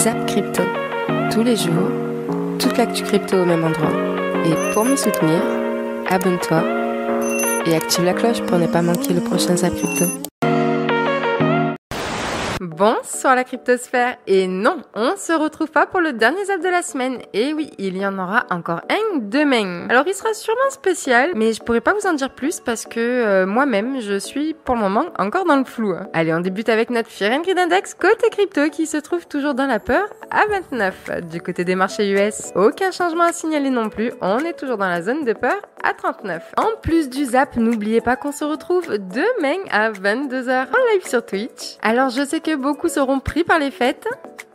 Zap Crypto. Tous les jours, toute l'actu crypto au même endroit. Et pour me soutenir, abonne-toi et active la cloche pour ne pas manquer le prochain Zap Crypto. Bonsoir la cryptosphère, et non, on se retrouve pas pour le dernier zap de la semaine, et oui, il y en aura encore un demain. Alors il sera sûrement spécial, mais je pourrais pas vous en dire plus parce que moi-même, je suis pour le moment encore dans le flou. Allez, on débute avec notre Fear and Greed Index côté crypto qui se trouve toujours dans la peur à 29. Du côté des marchés US, aucun changement à signaler non plus, on est toujours dans la zone de peur à 39. En plus du zap, n'oubliez pas qu'on se retrouve demain à 22h en live sur Twitch. Alors je sais que beaucoup seront pris par les fêtes,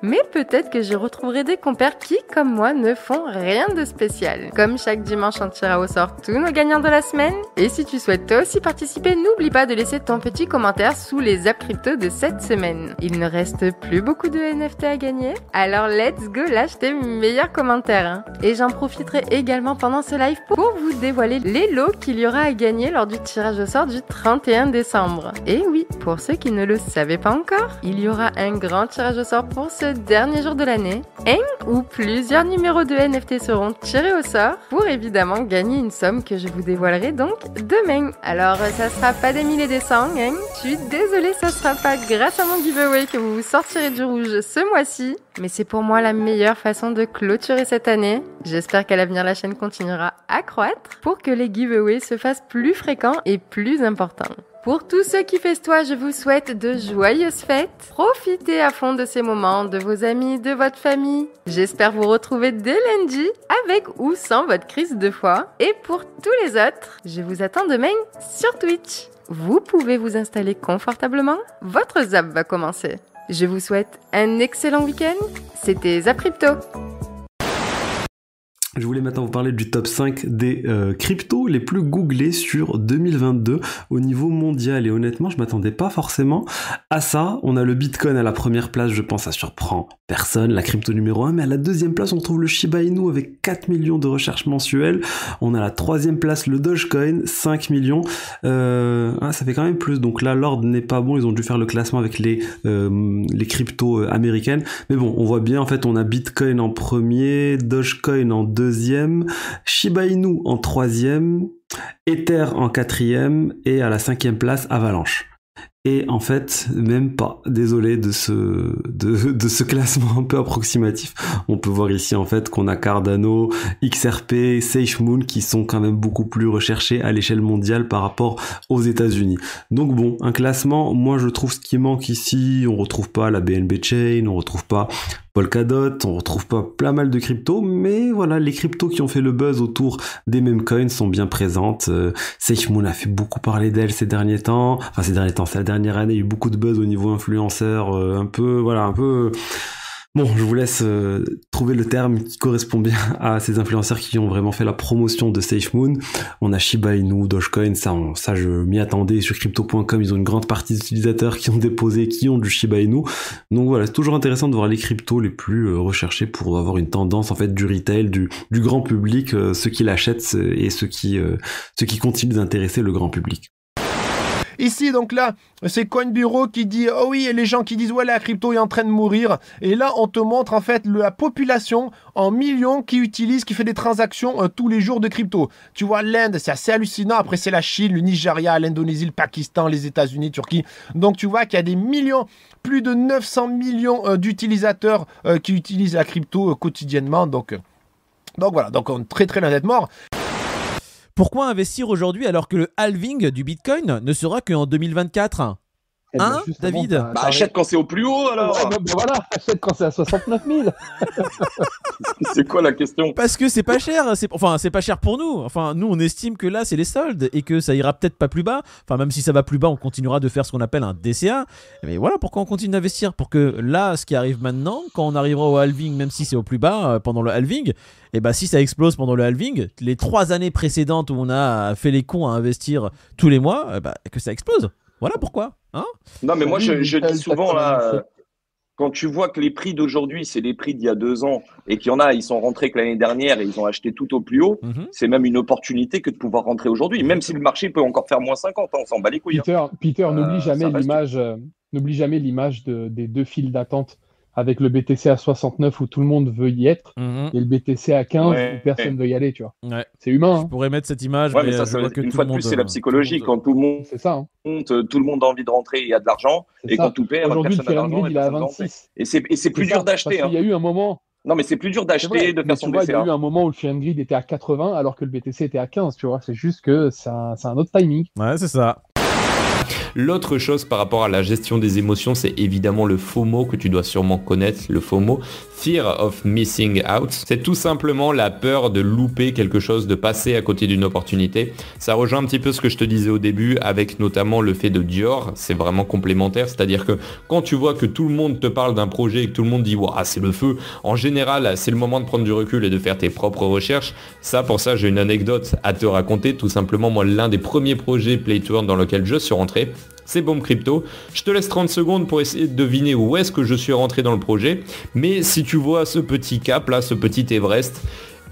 mais peut-être que j'y retrouverai des compères qui, comme moi, ne font rien de spécial. Comme chaque dimanche, on tirera au sort tous nos gagnants de la semaine. Et si tu souhaites toi aussi participer, n'oublie pas de laisser ton petit commentaire sous les apps crypto de cette semaine. Il ne reste plus beaucoup de NFT à gagner, alors let's go, lâche tes meilleurs commentaires. Et j'en profiterai également pendant ce live pour vous dévoiler les lots qu'il y aura à gagner lors du tirage au sort du 31 décembre. Et oui, pour ceux qui ne le savaient pas encore, il y aura un grand tirage au sort pour ce dernier jour de l'année. Un ou plusieurs numéros de NFT seront tirés au sort pour évidemment gagner une somme que je vous dévoilerai donc demain. Alors ça sera pas des milliers et des cents, hein. Je suis désolée, ça sera pas grâce à mon giveaway que vous vous sortirez du rouge ce mois-ci, mais c'est pour moi la meilleure façon de clôturer cette année. J'espère qu'à l'avenir la chaîne continuera à croître pour que les giveaways se fassent plus fréquents et plus importants. Pour tous ceux qui festoient, je vous souhaite de joyeuses fêtes. Profitez à fond de ces moments, de vos amis, de votre famille. J'espère vous retrouver dès lundi, avec ou sans votre crise de foie. Et pour tous les autres, je vous attends demain sur Twitch. Vous pouvez vous installer confortablement. Votre zap va commencer. Je vous souhaite un excellent week-end. C'était Zap Crypto. Je voulais maintenant vous parler du top 5 des cryptos les plus googlés sur 2022 au niveau mondial, et honnêtement je m'attendais pas forcément à ça. On a le Bitcoin à la première place, je pense ça surprend personne, la crypto numéro 1, mais à la deuxième place on trouve le Shiba Inu avec 4 millions de recherches mensuelles. On a à la troisième place le Dogecoin, 5 millions, ça fait quand même plus, donc là l'ordre n'est pas bon, ils ont dû faire le classement avec les cryptos américaines, mais bon on voit bien en fait on a Bitcoin en premier, Dogecoin en deuxième, Shiba Inu en troisième, Ether en quatrième et à la cinquième place Avalanche. Et en fait, même pas, désolé de ce classement un peu approximatif. On peut voir ici en fait qu'on a Cardano, XRP, SafeMoon qui sont quand même beaucoup plus recherchés à l'échelle mondiale par rapport aux États-Unis. Donc bon, un classement, moi je trouve ce qui manque ici, on retrouve pas la BNB Chain, on retrouve pas Polkadot, on retrouve pas mal de cryptos, mais voilà, les cryptos qui ont fait le buzz autour des mêmes coins sont bien présentes. SafeMoon a fait beaucoup parler d'elle ces derniers temps, c'est la dernière année, il y a eu beaucoup de buzz au niveau influenceur, un peu. Bon, je vous laisse trouver le terme qui correspond bien à ces influenceurs qui ont vraiment fait la promotion de SafeMoon. On a Shiba Inu, Dogecoin, ça je m'y attendais. Sur crypto.com, ils ont une grande partie d'utilisateurs qui ont déposé, qui ont du Shiba Inu. Donc voilà, c'est toujours intéressant de voir les cryptos les plus recherchés pour avoir une tendance en fait du retail, du grand public, ceux qui l'achètent et ceux qui continuent d'intéresser le grand public. Ici, donc là, c'est CoinBureau qui dit « Oh oui », et les gens qui disent « Ouais, la crypto est en train de mourir ». Et là, on te montre en fait la population en millions qui fait des transactions tous les jours de crypto. Tu vois, l'Inde, c'est assez hallucinant. Après, c'est la Chine, le Nigeria, l'Indonésie, le Pakistan, les États-Unis, Turquie. Donc, tu vois qu'il y a des millions, plus de 900 millions d'utilisateurs qui utilisent la crypto quotidiennement. Donc voilà, donc très très loin d'être mort. Pourquoi investir aujourd'hui alors que le halving du Bitcoin ne sera qu'en 2024 ? Hein, David ? Achète quand c'est au plus haut, alors. Ouais, voilà, achète quand c'est à 69 000. C'est quoi la question ? Parce que c'est pas cher, c'est pas cher pour nous. Enfin, nous, on estime que là, c'est les soldes et que ça ira peut-être pas plus bas. Enfin, même si ça va plus bas, on continuera de faire ce qu'on appelle un DCA. Mais voilà, pourquoi on continue d'investir ? Pour que là, ce qui arrive maintenant, quand on arrivera au halving, même si c'est au plus bas pendant le halving, et si ça explose pendant le halving, les 3 années précédentes où on a fait les cons à investir tous les mois, que ça explose. Voilà pourquoi. Hein ? Non, mais moi, je dis souvent, là, quand tu vois que les prix d'aujourd'hui, c'est les prix d'il y a 2 ans, et qu'il y en a, ils sont rentrés que l'année dernière et ils ont acheté tout au plus haut, c'est même une opportunité que de pouvoir rentrer aujourd'hui, même si le marché peut encore faire moins 50, on s'en bat les couilles. Peter, n'oublie jamais l'image des 2 files d'attente avec le BTC à 69 où tout le monde veut y être, et le BTC à 15 où personne veut y aller, tu vois. Ouais. C'est humain. Je pourrais mettre cette image, Ouais, mais mais ça, je vois que une tout fois le de monde. plus, c'est la psychologie. Quand tout le monde C'est ça. monte, tout le monde a envie de rentrer, il y a de l'argent, C'est et ça. quand tout perd, Aujourd'hui, le personne n'a Fear and d'argent Greed, et il est à personne ne veut rentrer. 26. Et c'est plus dur d'acheter. Parce qu'il y a eu un moment. Non, mais c'est plus dur C'est d'acheter, vrai, de mais faire son tu vois, il y a DCA. eu un moment où le Fear and Greed était à 80 alors que le BTC était à 15, tu vois. C'est juste que c'est un autre timing. Ouais, c'est ça. L'autre chose par rapport à la gestion des émotions, c'est évidemment le FOMO que tu dois sûrement connaître, le FOMO, Fear of Missing Out. C'est tout simplement la peur de louper quelque chose, de passer à côté d'une opportunité. Ça rejoint un petit peu ce que je te disais au début avec notamment le fait de Dior, c'est vraiment complémentaire, c'est-à-dire que quand tu vois que tout le monde te parle d'un projet et que tout le monde dit « Waouh, c'est le feu », en général, c'est le moment de prendre du recul et de faire tes propres recherches. Pour ça, j'ai une anecdote à te raconter. Tout simplement, moi, l'un des premiers projets Play to Earn dans lequel je suis rentré, c'est Bomb Crypto. Je te laisse 30 secondes pour essayer de deviner où est-ce que je suis rentré dans le projet. Mais si tu vois ce petit cap là, ce petit Everest,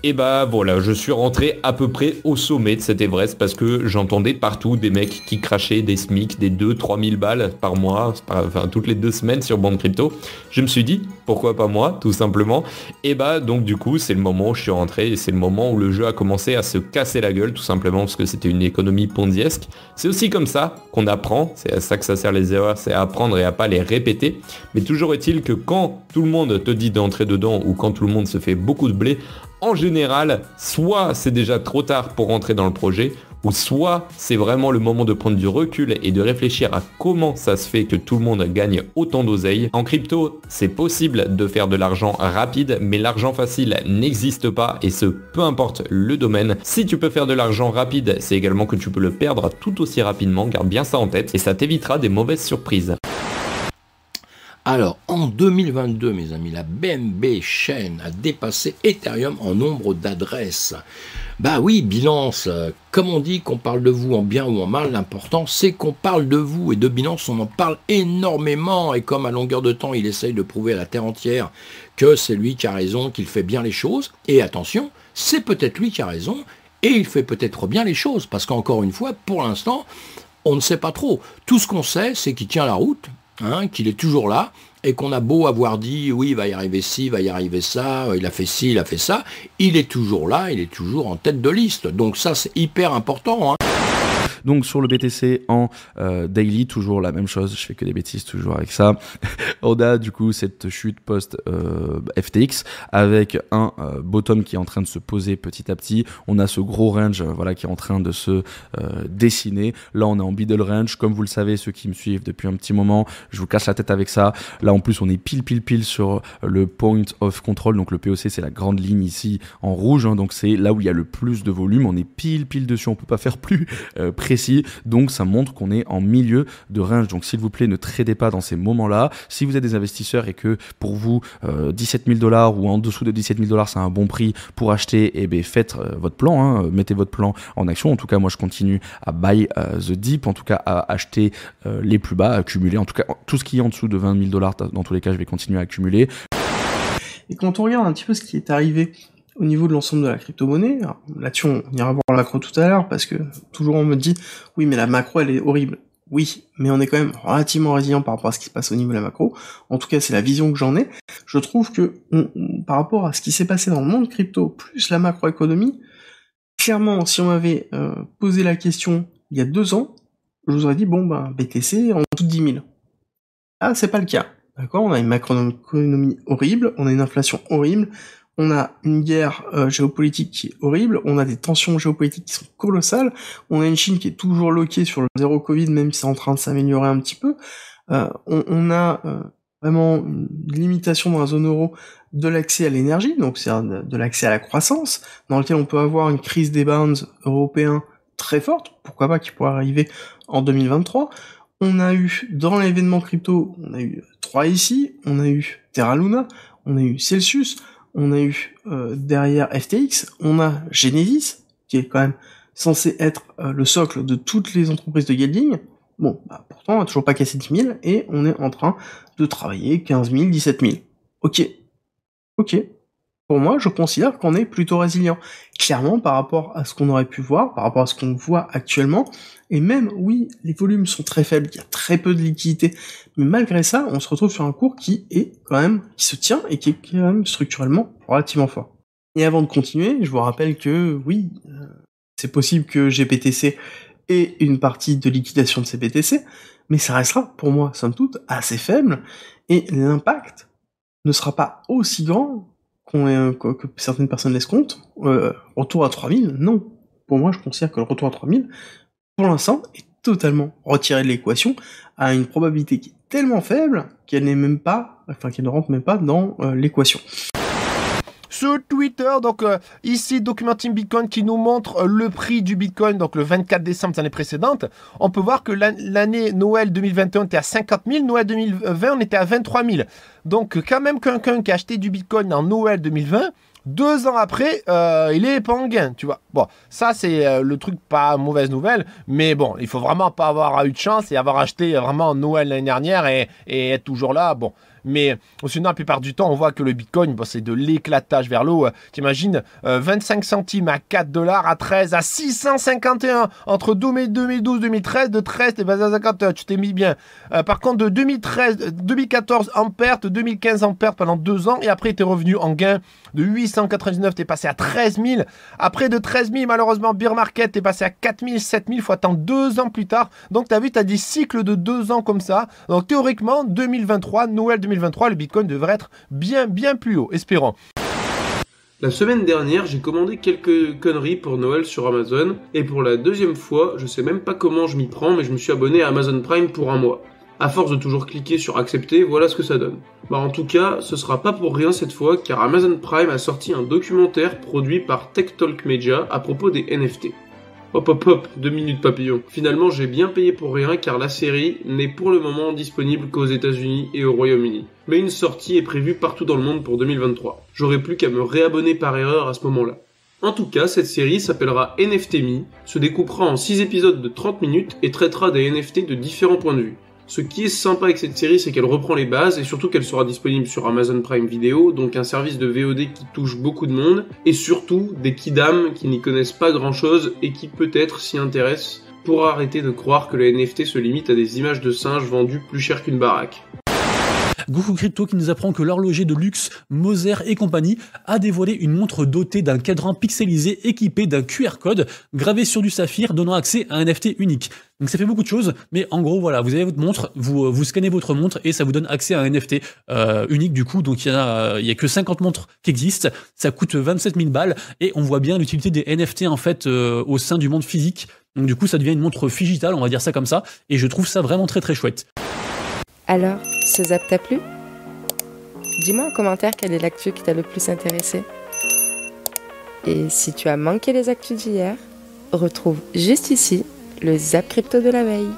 et bah voilà, je suis rentré à peu près au sommet de cet Everest parce que j'entendais partout des mecs qui crachaient des SMIC, des 2-3 000 balles par mois, enfin toutes les 2 semaines sur Bomb Crypto. Je me suis dit, pourquoi pas moi, tout simplement. Et bah donc du coup, c'est le moment où je suis rentré et c'est le moment où le jeu a commencé à se casser la gueule, tout simplement parce que c'était une économie ponziesque. C'est aussi comme ça qu'on apprend, c'est à ça que ça sert les erreurs, c'est à apprendre et à pas les répéter. Mais toujours est-il que quand tout le monde te dit d'entrer dedans ou quand tout le monde se fait beaucoup de blé, en général, soit c'est déjà trop tard pour rentrer dans le projet, ou soit c'est vraiment le moment de prendre du recul et de réfléchir à comment ça se fait que tout le monde gagne autant d'oseille. En crypto, c'est possible de faire de l'argent rapide, mais l'argent facile n'existe pas et ce, peu importe le domaine. Si tu peux faire de l'argent rapide, c'est également que tu peux le perdre tout aussi rapidement, garde bien ça en tête et ça t'évitera des mauvaises surprises. Alors, en 2022, mes amis, la BNB Chain a dépassé Ethereum en nombre d'adresses. Bah oui, Binance, comme on dit qu'on parle de vous en bien ou en mal, l'important c'est qu'on parle de vous, et de Binance on en parle énormément, et comme à longueur de temps il essaye de prouver à la terre entière que c'est lui qui a raison, qu'il fait bien les choses, et attention, c'est peut-être lui qui a raison, et il fait peut-être bien les choses, parce qu'encore une fois, pour l'instant, on ne sait pas trop. Tout ce qu'on sait, c'est qu'il tient la route, qu'il est toujours là, et qu'on a beau avoir dit, oui, il va y arriver ci, il va y arriver ça, il a fait ci, il a fait ça, il est toujours là, il est toujours en tête de liste. Donc ça, c'est hyper important. Donc sur le BTC en daily, toujours la même chose, je fais que des bêtises toujours avec ça. On a du coup cette chute post FTX avec un bottom qui est en train de se poser petit à petit. On a ce gros range voilà, qui est en train de se dessiner. Là on est en middle range, comme vous le savez ceux qui me suivent depuis un petit moment, je vous casse la tête avec ça. Là en plus on est pile sur le point of control, donc le POC c'est la grande ligne ici en rouge, donc c'est là où il y a le plus de volume, on est pile dessus, on peut pas faire plus précis, donc ça montre qu'on est en milieu de range. Donc s'il vous plaît ne tradez pas dans ces moments là. Si vous êtes des investisseurs et que pour vous 17 000 $ ou en dessous de 17 000 $ c'est un bon prix pour acheter, et bien faites votre plan, mettez votre plan en action. En tout cas moi je continue à buy the dip, en tout cas à acheter les plus bas, à accumuler, en tout cas tout ce qui est en dessous de 20 000 $, dans tous les cas je vais continuer à accumuler. Et quand on regarde un petit peu ce qui est arrivé au niveau de l'ensemble de la crypto-monnaie, là-dessus on ira voir la macro tout à l'heure, parce que toujours on me dit, oui mais la macro elle est horrible. Oui, mais on est quand même relativement résilient par rapport à ce qui se passe au niveau de la macro. En tout cas, c'est la vision que j'en ai. Je trouve que, par rapport à ce qui s'est passé dans le monde crypto, plus la macroéconomie, clairement, si on m'avait posé la question il y a 2 ans, je vous aurais dit, bon ben, BTC en dessous de 10 000. Ah, c'est pas le cas. D'accord, on a une macroéconomie horrible, on a une inflation horrible, on a une guerre géopolitique qui est horrible, on a des tensions géopolitiques qui sont colossales, on a une Chine qui est toujours loquée sur le zéro Covid, même si c'est en train de s'améliorer un petit peu, on a vraiment une limitation dans la zone euro de l'accès à l'énergie, donc c'est de l'accès à la croissance, dans lequel on peut avoir une crise des bonds européens très forte, pourquoi pas qui pourrait arriver en 2023. On a eu, dans l'événement crypto, on a eu 3 ici, on a eu Terra Luna, on a eu Celsius, on a eu derrière FTX, on a Genesis, qui est quand même censé être le socle de toutes les entreprises de yielding. Bon, bah, pourtant on n'a toujours pas cassé 10 000, et on est en train de travailler 15 000, 17 000. Ok. pour moi, je considère qu'on est plutôt résilient. Clairement, par rapport à ce qu'on aurait pu voir, par rapport à ce qu'on voit actuellement, et même, oui, les volumes sont très faibles, il y a très peu de liquidité, mais malgré ça, on se retrouve sur un cours qui est quand même, qui se tient et qui est quand même structurellement relativement fort. Et avant de continuer, je vous rappelle que, oui, c'est possible que GBTC ait une partie de liquidation de ces BTC, mais ça restera, pour moi, somme toute, assez faible, et l'impact ne sera pas aussi grand que certaines personnes l'escomptent. Retour à 3000, non. Pour moi, je considère que le retour à 3000, pour l'instant, est totalement retiré de l'équation, à une probabilité qui est tellement faible qu'elle n'est même pas, enfin, qu'elle ne rentre même pas dans l'équation. Sur Twitter, donc ici Documenting Bitcoin qui nous montre le prix du Bitcoin, donc le 24 décembre de l'année précédente. On peut voir que l'année Noël 2021 était à 50 000, Noël 2020 on était à 23 000. Donc quand même quelqu'un qui a acheté du Bitcoin en Noël 2020, 2 ans après, il est pas en gain, tu vois. Bon, ça c'est le truc pas mauvaise nouvelle, mais bon, il faut vraiment pas avoir eu de chance et avoir acheté vraiment en Noël l'année dernière et être toujours là, bon. Mais sinon, la plupart du temps, on voit que le Bitcoin, bon, c'est de l'éclatage vers l'eau. T'imagines, 25 centimes à 4 $, à 13, à 651 entre 2012, 2013, de 13, t'es basé à 50, tu t'es mis bien. Par contre, de 2014 en perte, 2015 en perte pendant 2 ans, et après, t'es revenu en gain. De 899, t'es passé à 13 000. Après, de 13 000, malheureusement, bear market, t'es passé à 4 000, 7 000, faut attendre 2 ans plus tard. Donc, t'as vu, t'as des cycles de 2 ans comme ça. Donc, théoriquement, 2023, Noël 2023, le Bitcoin devrait être bien plus haut, espérons. La semaine dernière, j'ai commandé quelques conneries pour Noël sur Amazon, et pour la deuxième fois, je sais même pas comment je m'y prends, mais je me suis abonné à Amazon Prime pour 1 mois. À force de toujours cliquer sur accepter, voilà ce que ça donne. Bah en tout cas, ce sera pas pour rien cette fois, car Amazon Prime a sorti un documentaire produit par Tech Talk Media à propos des NFT. Hop, 2 minutes papillon. Finalement, j'ai bien payé pour rien car la série n'est pour le moment disponible qu'aux États-Unis et au Royaume-Uni. Mais une sortie est prévue partout dans le monde pour 2023. J'aurai plus qu'à me réabonner par erreur à ce moment-là. En tout cas, cette série s'appellera NFT Me, se découpera en 6 épisodes de 30 minutes et traitera des NFT de différents points de vue. Ce qui est sympa avec cette série, c'est qu'elle reprend les bases et surtout qu'elle sera disponible sur Amazon Prime Video, donc un service de VOD qui touche beaucoup de monde, et surtout des kidams qui n'y connaissent pas grand chose et qui peut-être s'y intéressent pour arrêter de croire que le NFT se limite à des images de singes vendues plus cher qu'une baraque. Goku Crypto qui nous apprend que l'horloger de luxe Moser et compagnie a dévoilé une montre dotée d'un cadran pixelisé équipé d'un QR code gravé sur du saphir donnant accès à un NFT unique. Donc ça fait beaucoup de choses, mais en gros voilà, vous avez votre montre, vous scannez votre montre et ça vous donne accès à un NFT unique du coup. Donc il y a que 50 montres qui existent, ça coûte 27 000 balles et on voit bien l'utilité des NFT en fait au sein du monde physique. Donc du coup ça devient une montre digitale, on va dire ça comme ça, et je trouve ça vraiment très chouette. Alors, ce zap t'a plu ? Dis-moi en commentaire quelle est l'actu qui t'a le plus intéressé. Et si tu as manqué les actus d'hier, retrouve juste ici le zap crypto de la veille.